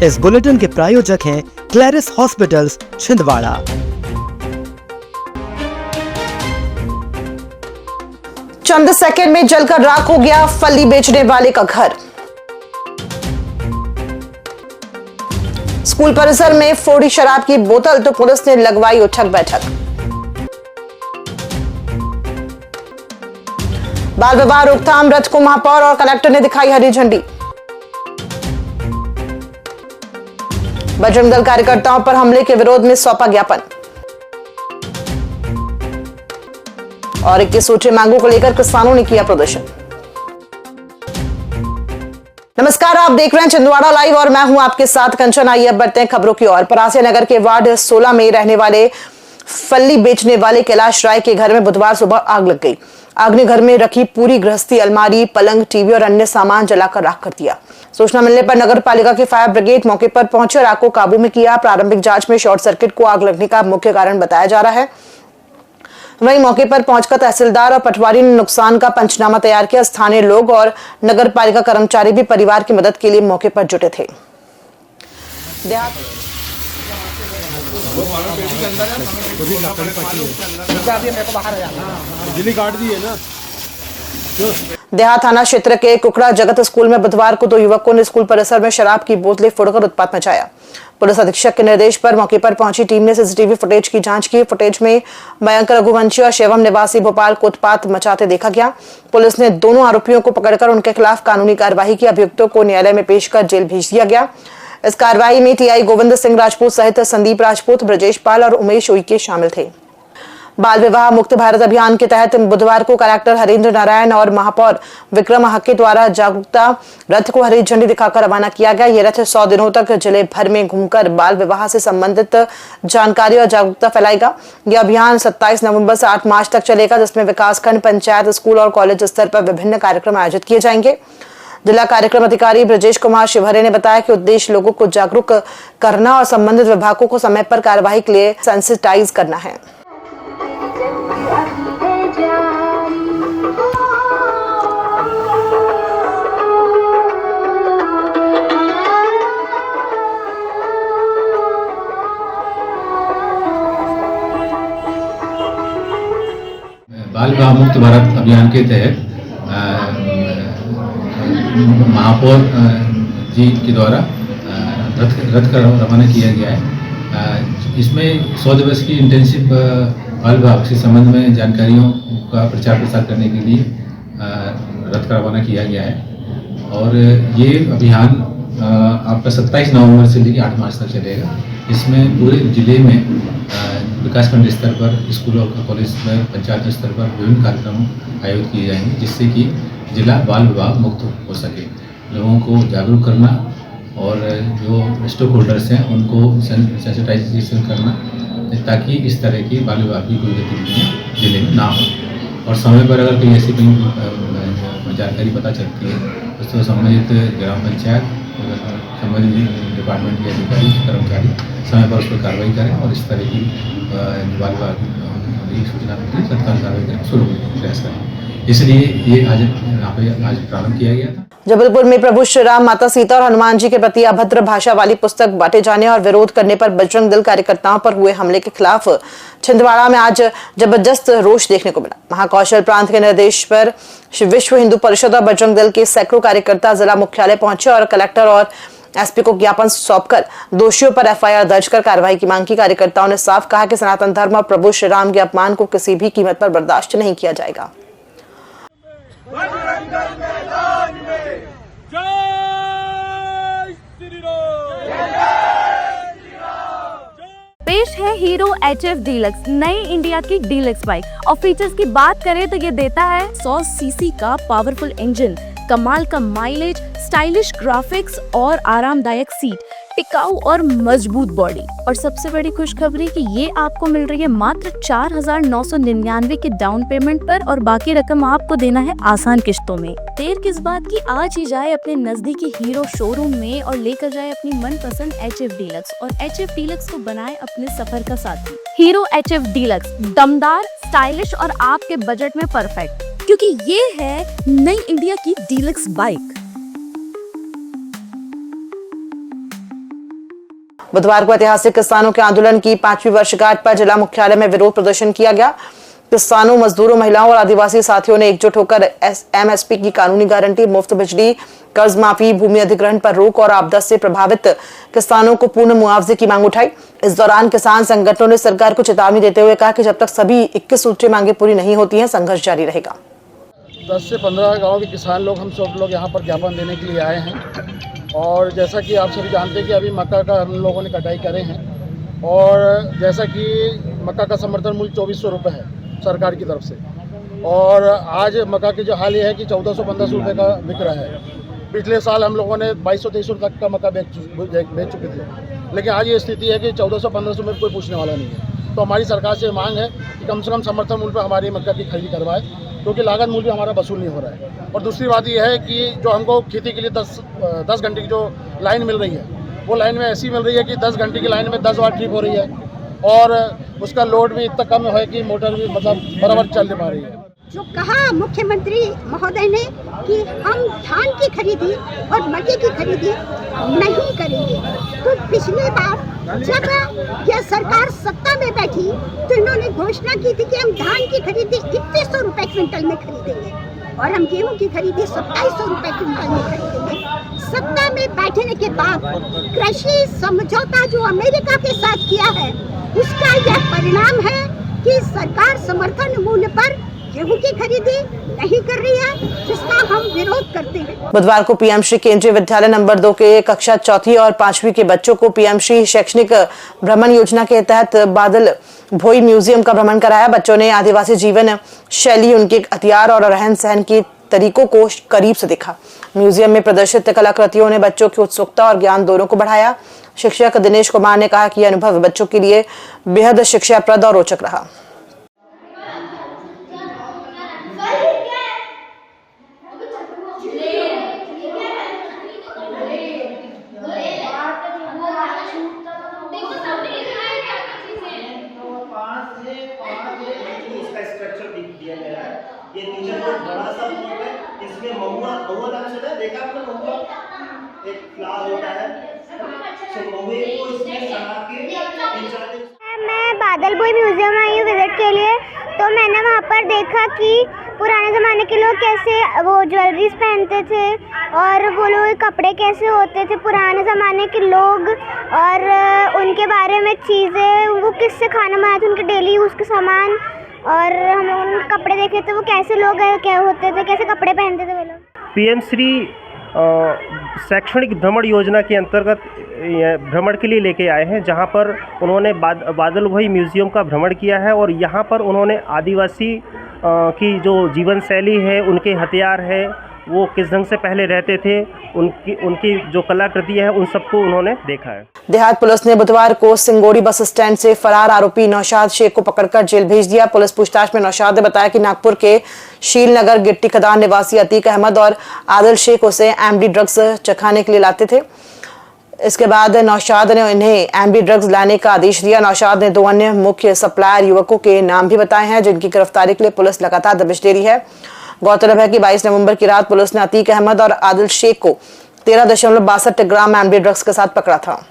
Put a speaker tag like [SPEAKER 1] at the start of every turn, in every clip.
[SPEAKER 1] इस बुलेटिन के प्रायोजक हैं क्लैरिस हॉस्पिटल्स छिंदवाड़ा।
[SPEAKER 2] चंद सेकंड में जलकर राख हो गया फली बेचने वाले का घर। स्कूल परिसर में फोड़ी शराब की बोतल तो पुलिस ने लगवाई उठक बैठक। बाल विवाह रोकथाम रथ को महापौर और कलेक्टर ने दिखाई हरी झंडी। बजरंग दल कार्यकर्ताओं पर हमले के विरोध में सौंपा ज्ञापन। और 21 सूत्री मांगों को लेकर किसानों ने किया प्रदर्शन। नमस्कार, आप देख रहे हैं छिंदवाड़ा लाइव और मैं हूं आपके साथ कंचन। आइए अब बढ़ते हैं खबरों की ओर। परासिया नगर के वार्ड 16 में रहने वाले फली बेचने वाले कैलाश राय के घर में बुधवार सुबह आग लग गई। आग ने घर में रखी पूरी गृहस्थी, अलमारी, पलंग, टीवी और अन्य सामान जलाकर राख कर दिया। सूचना मिलने पर नगर पालिका की फायर ब्रिगेड मौके पर पहुंचे और आग को काबू में किया। प्रारंभिक जांच में शॉर्ट सर्किट को आग लगने का मुख्य कारण बताया जा रहा है। वहीं मौके पर पहुंचकर तहसीलदार और पटवारी ने नुकसान का पंचनामा तैयार किया। स्थानीय लोग और नगर पालिका कर्मचारी भी परिवार की मदद के लिए मौके पर जुटे थे। देहात थाना क्षेत्र के कुकड़ा जगत स्कूल में बुधवार को 2 युवकों ने स्कूल परिसर में शराब की बोतलें फोड़कर उत्पात मचाया। पुलिस अधीक्षक के निर्देश पर मौके पर पहुंची टीम ने सीसीटीवी फुटेज की जांच की। फुटेज में मयंक रघुवंशी और शिवम निवासी भोपाल को उत्पात मचाते देखा गया। पुलिस ने दोनों आरोपियों को पकड़कर उनके खिलाफ कानूनी कार्रवाई की। अभियुक्तों को न्यायालय में पेश कर जेल भेज दिया गया। इस कार्रवाई में टीआई गोविंद सिंह राजपूत सहित संदीप राजपूत, ब्रजेश पाल और उमेश उइके शामिल थे। बाल विवाह मुक्त भारत अभियान के तहत बुधवार को कलेक्टर हरेंद्र नारायण और महापौर विक्रम हक्के द्वारा जागरूकता रथ को हरी झंडी दिखाकर रवाना किया गया। ये रथ 100 दिनों तक जिले भर में घूमकर बाल विवाह से संबंधित जानकारी और जागरूकता फैलाएगा। यह अभियान 27 नवंबर से 8 मार्च तक चलेगा, जिसमें विकासखंड, पंचायत, स्कूल और कॉलेज स्तर पर विभिन्न कार्यक्रम आयोजित किए जाएंगे। जिला कार्यक्रम अधिकारी ब्रजेश कुमार शिवहरे ने बताया कि उद्देश्य लोगों को जागरूक करना और संबंधित विभागों को समय पर कार्यवाही के लिए सेंसिटाइज करना है।
[SPEAKER 3] बाल विवाह मुक्त भारत अभियान के तहत महापौर जी के द्वारा रथ का रवाना किया गया है। इसमें 100 दिवस की इंटेंसिव बाल विवाह के संबंध में जानकारियों का प्रचार प्रसार करने के लिए रथ का रवाना किया गया है। और ये अभियान आपका 27 नवंबर से लेकर 8 मार्च तक चलेगा। इसमें पूरे जिले में विकासखंड स्तर पर, स्कूल और कॉलेज में, पंचायत स्तर पर विभिन्न कार्यक्रम आयोजित किए जाएंगे, जिससे कि जिला बाल विवाह मुक्त हो सके। लोगों को जागरूक करना और जो स्टॉक होल्डर्स हैं उनको सेंसिटाइजेशन करना, ताकि इस तरह की बाल विवाह की कोई गतिविधियाँ जिले में ना हो। और समय पर अगर कोई ऐसी कोई जानकारी पता चलती है तो संबंधित ग्राम पंचायत, संबंधित डिपार्टमेंट के अधिकारी, कर्मचारी समय पर उस पर कार्रवाई करें और इस तरह की बाल विवाह की सूचना मिलती है तत्काल कार्रवाई करने शुरू प्रयास करें। इसलिए ये आज यहाँ पे आज प्रारंभ किया गया था।
[SPEAKER 2] जबलपुर में प्रभु श्री राम, माता सीता और हनुमान जी के प्रति अभद्र भाषा वाली पुस्तक बांटे जाने और विरोध करने पर बजरंग दल कार्यकर्ताओं पर हुए हमले के खिलाफ छिंदवाड़ा में आज जबरदस्त रोष देखने को मिला। महाकौशल प्रांत के निर्देश पर विश्व हिंदू परिषद और बजरंग दल के सैकड़ों कार्यकर्ता जिला मुख्यालय पहुंचे और कलेक्टर और एसपी को ज्ञापन सौंपकर दोषियों पर एफआईआर दर्ज कर कार्रवाई की मांग की। कार्यकर्ताओं ने साफ कहा कि सनातन धर्म और प्रभु श्री राम के अपमान को किसी भी कीमत पर बर्दाश्त नहीं किया जाएगा।
[SPEAKER 4] पेश है हीरो HF डीलक्स, नई इंडिया की डीलक्स बाइक। और फीचर्स की बात करें तो ये देता है 100 सीसी का पावरफुल इंजन, कमाल का माइलेज, स्टाइलिश ग्राफिक्स और आरामदायक सीट, टिकाऊ और मजबूत बॉडी। और सबसे बड़ी खुशखबरी कि ये आपको मिल रही है मात्र 4,999 के डाउन पेमेंट पर और बाकी रकम आपको देना है आसान किश्तों में। देर किस बात की, आज ही जाए अपने नजदीकी हीरो शोरूम में और लेकर जाए अपनी मनपसंद HF डीलक्स और HF डीलक्स को बनाए अपने सफर का साथी। हीरो HF डीलक्स, दमदार, स्टाइलिश और आपके बजट में परफेक्ट, क्योंकि ये है नई इंडिया की डीलक्स बाइक।
[SPEAKER 2] बुधवार को ऐतिहासिक किसानों के आंदोलन की 5वीं वर्षगांठ पर जिला मुख्यालय में विरोध प्रदर्शन किया गया। किसानों, मजदूरों, महिलाओं और आदिवासी साथियों ने एकजुट होकर एमएसपी की कानूनी गारंटी, मुफ्त बिजली, कर्ज माफी, भूमि अधिग्रहण पर रोक और आपदा से प्रभावित किसानों को पूर्ण मुआवजे की मांग उठाई। इस दौरान किसान संगठनों ने सरकार को चेतावनी देते हुए कहा कि जब तक सभी 21 सूत्रीय मांगे पूरी नहीं होती हैं, संघर्ष जारी रहेगा।
[SPEAKER 5] 10 से 15 गाँव के किसान लोग, हम सब लोग यहाँ पर ज्ञापन देने के लिए आए हैं। और जैसा कि आप सभी जानते हैं कि अभी मक्का का हम लोगों ने कटाई करे हैं और जैसा कि मक्का का समर्थन मूल्य 2400 रुपये है सरकार की तरफ से, और आज मक्का की जो हाल ये है कि 1400-1500 रुपये का बिक रहा है। पिछले साल हम लोगों ने 2200-2300 तक का मक्का बेच चुके थे, लेकिन आज ये स्थिति है कि 1400-1500 में कोई पूछने वाला नहीं है। तो हमारी सरकार से मांग है कि कम से कम समर्थन मूल्य पर हमारी मक्का की खरीदी करवाए, क्योंकि लागत मूल्य हमारा वसूल नहीं हो रहा है। और दूसरी बात यह है कि जो हमको खेती के लिए 10 घंटे की जो लाइन मिल रही है, वो लाइन में ऐसी मिल रही है कि 10 घंटे की लाइन में 10 बार ट्रिप हो रही है और उसका लोड भी इतना कम है कि मोटर भी मतलब बराबर चल नहीं पा रही है।
[SPEAKER 6] जो कहा मुख्यमंत्री महोदय ने कि हम धान की खरीदी और मक्के की खरीदी नहीं करेंगे, तो पिछली बार जब यह सरकार सत्ता में बैठी तो इन्होंने घोषणा की थी कि हम धान की खरीदी 2100 रुपए क्विंटल में खरीदेंगे और हम गेहूं की खरीदी 2700 रुपए क्विंटल में खरीदेंगे। सत्ता में बैठने के बाद कृषि समझौता जो अमेरिका के साथ किया है, उसका यह परिणाम है कि सरकार समर्थन मूल्य पर गेहूं की खरीदी नहीं कर रही है, जिसका हम विरोध करते हैं।
[SPEAKER 2] बुधवार को पीएम श्री केंद्रीय विद्यालय नंबर 2 के कक्षा 4वीं और 5वीं के बच्चों को पीएम श्री शैक्षणिक भ्रमण योजना के तहत बादल भोई म्यूजियम का भ्रमण कराया। बच्चों ने आदिवासी जीवन शैली, उनके हथियार और रहन सहन के तरीकों को करीब से देखा। म्यूजियम में प्रदर्शित कलाकृतियों ने बच्चों की उत्सुकता और ज्ञान दोनों को बढ़ाया। शिक्षक दिनेश कुमार ने कहा कि यह अनुभव बच्चों के लिए बेहद शिक्षाप्रद और रोचक रहा।
[SPEAKER 7] ये नीचे बहुत बड़ा सा बोर्ड है, इसमें महुआ नाम सुना है? देखा आपने महुआ? एक फ्लावर होता है, तो महुए को इसमें सड़ा के
[SPEAKER 8] मैं बादल भोई म्यूजियम आई हूँ विजिट के लिए। तो मैंने वहाँ पर देखा कि पुराने ज़माने के लोग कैसे वो ज्वेलरीज पहनते थे और वो लोग कपड़े कैसे होते थे पुराने ज़माने के लोग, और उनके बारे में चीज़ें, वो किससे खाना बनाते थे, उनके डेली यूज़ के सामान, और हम उन कपड़े देखे थे वो कैसे लोग क्या होते थे, कैसे कपड़े पहनते थे वो लोग।
[SPEAKER 9] पीएम श्री शैक्षणिक भ्रमण योजना के अंतर्गत भ्रमण के लिए लेके आए हैं, जहां पर उन्होंने बादल भोई म्यूज़ियम का भ्रमण किया है और यहां पर उन्होंने आदिवासी की जो जीवन शैली है, उनके हथियार है, वो किस ढंग से पहले रहते थे, उनकी जो कलाकृतियाँ हैं, उन सबको उन्होंने देखा है।
[SPEAKER 2] देहात पुलिस ने बुधवार को सिंगोड़ी बस स्टैंड से फरार आरोपी नौशाद शेख को पकड़कर जेल भेज दिया। पुलिस पूछताछ में नौशाद ने बताया कि नागपुर के शीलनगर गिट्टी खदान निवासी अतीक अहमद और आदिल शेख उसे एमडी ड्रग्स चखाने के लिए लाते थे। इसके बाद नौशाद ने इन्हें एमडी ड्रग्स लाने का आदेश दिया। नौशाद ने 2 अन्य मुख्य सप्लायर युवकों के नाम भी बताए हैं, जिनकी गिरफ्तारी के लिए पुलिस लगातार दबिश दे रही है। गौरतलब है कि 22 नवंबर की रात पुलिस ने अतीक अहमद और आदिल शेख को 13.62 ग्राम एमडी ड्रग्स के साथ पकड़ा था।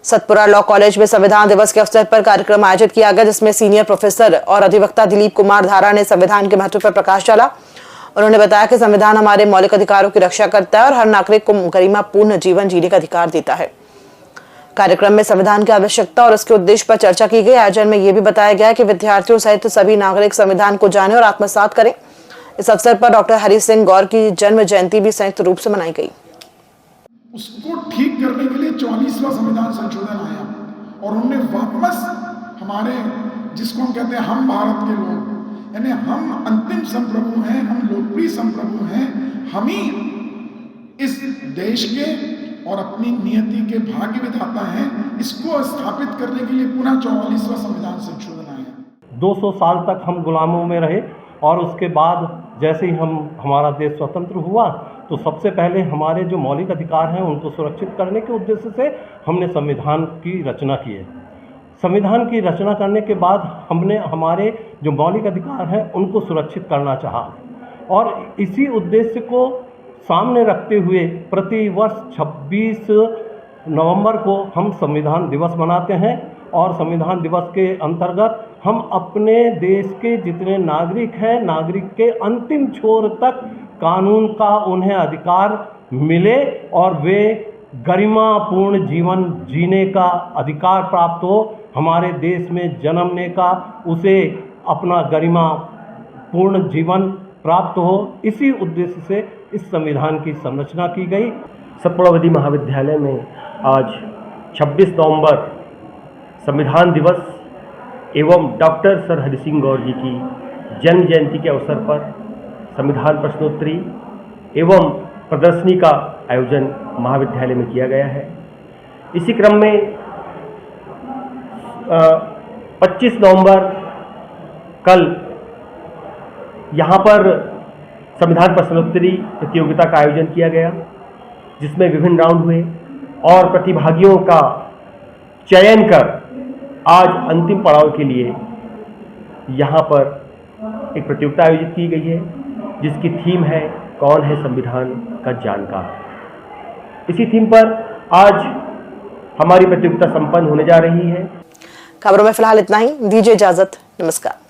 [SPEAKER 2] सतपुरा लॉ कॉलेज में संविधान दिवस के अवसर पर कार्यक्रम आयोजित किया गया, जिसमें सीनियर प्रोफेसर और अधिवक्ता दिलीप कुमार धारा ने संविधान के महत्व पर प्रकाश डाला। उन्होंने बताया कि संविधान हमारे मौलिक अधिकारों की रक्षा करता है और हर नागरिक को गरिमापूर्ण जीवन जीने का अधिकार देता है। कार्यक्रम में संविधान की आवश्यकता और उसके उद्देश्य पर चर्चा की गई। आयोजन में यह भी बताया गया कि विद्यार्थियों सहित सभी नागरिक संविधान को जाने और आत्मसात करें। इस अवसर पर डॉक्टर हरि सिंह गौर की जन्म जयंती भी संयुक्त रूप से मनाई गई।
[SPEAKER 10] उसको ठीक करने के लिए 44वां संविधान संशोधन आया और उनने वापस हमारे, जिसको हम कहते हैं हम भारत के लोग, यानी हम अंतिम संप्रभु हैं, हम लोकप्रिय संप्रभु हैं, हम ही इस देश के और अपनी नियति के भाग्य विधाता हैं, इसको स्थापित करने के लिए पुनः 44वां संविधान संशोधन आया।
[SPEAKER 9] 200 साल तक हम गुलामों में रहे और उसके बाद जैसे ही हमारा देश स्वतंत्र हुआ तो सबसे पहले हमारे जो मौलिक अधिकार हैं उनको सुरक्षित करने के उद्देश्य से हमने संविधान की रचना की है। संविधान की रचना करने के बाद हमने हमारे जो मौलिक अधिकार हैं उनको सुरक्षित करना चाहा और इसी उद्देश्य को सामने रखते हुए प्रतिवर्ष 26 नवंबर को हम संविधान दिवस मनाते हैं और संविधान दिवस के अंतर्गत हम अपने देश के जितने नागरिक हैं, नागरिक के अंतिम छोर तक कानून का उन्हें अधिकार मिले और वे गरिमापूर्ण जीवन जीने का अधिकार प्राप्त हो, हमारे देश में जन्मने का, उसे अपना गरिमापूर्ण जीवन प्राप्त हो। इसी उद्देश्य से इस संविधान की संरचना की गई।
[SPEAKER 11] सतपुड़ावती महाविद्यालय में आज 26 नवंबर संविधान दिवस एवं डॉक्टर सर हरि सिंह गौर जी की जन्म जयंती के अवसर पर संविधान प्रश्नोत्तरी एवं प्रदर्शनी का आयोजन महाविद्यालय में किया गया है। इसी क्रम में 25 नवंबर कल यहाँ पर संविधान प्रश्नोत्तरी प्रतियोगिता का आयोजन किया गया, जिसमें विभिन्न राउंड हुए और प्रतिभागियों का चयन कर आज अंतिम पड़ाव के लिए यहाँ पर एक प्रतियोगिता आयोजित की गई है, जिसकी थीम है कौन है संविधान का जानकार। इसी थीम पर आज हमारी प्रतियोगिता संपन्न होने जा रही है।
[SPEAKER 2] खबरों में फिलहाल इतना ही, दीजिए इजाजत, नमस्कार।